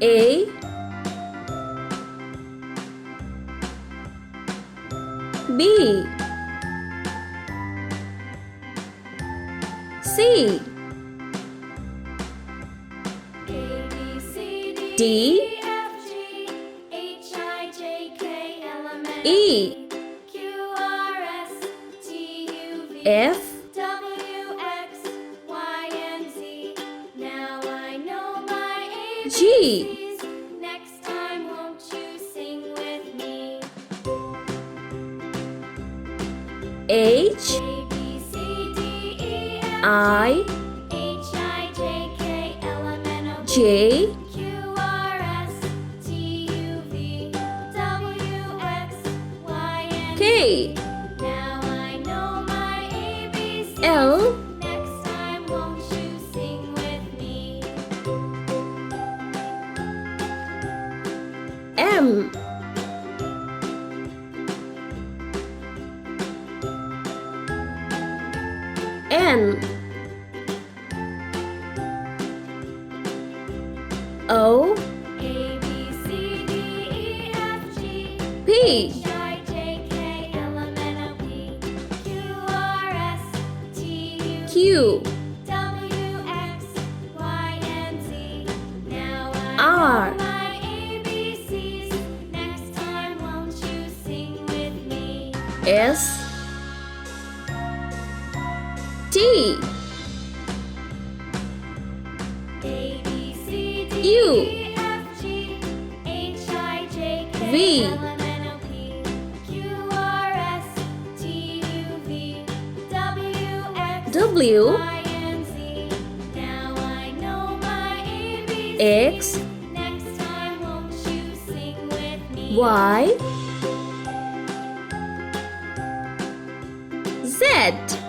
A, B, C, D, E, F, G. Next time, won't you sing with me? H, A, B, C, D, E, F, I, H, I, J, K, L, M, N, O, P, J, Q, R, S, T, U, V, W, X, Y, and K, Z. Now I know my ABCs. L, Next time, won't you sing with me? M, N, O, A, B, C, D, E, F, G, P, H, I, J, K, L, M, N, O, P, Q, R, S, T, U, Q, W, X, Y, and Z. Now I R, know my ABCs. Next time, won't you sing with me? S, T, A, B, C, D, U, E, F, G, H, I, J, K, V, L, M, N, O, P, Q, R, S, T, U, V, W, X, W, Y, and Z. Now I know my ABCs. X, Next time, won't you sing with me? Y, Z.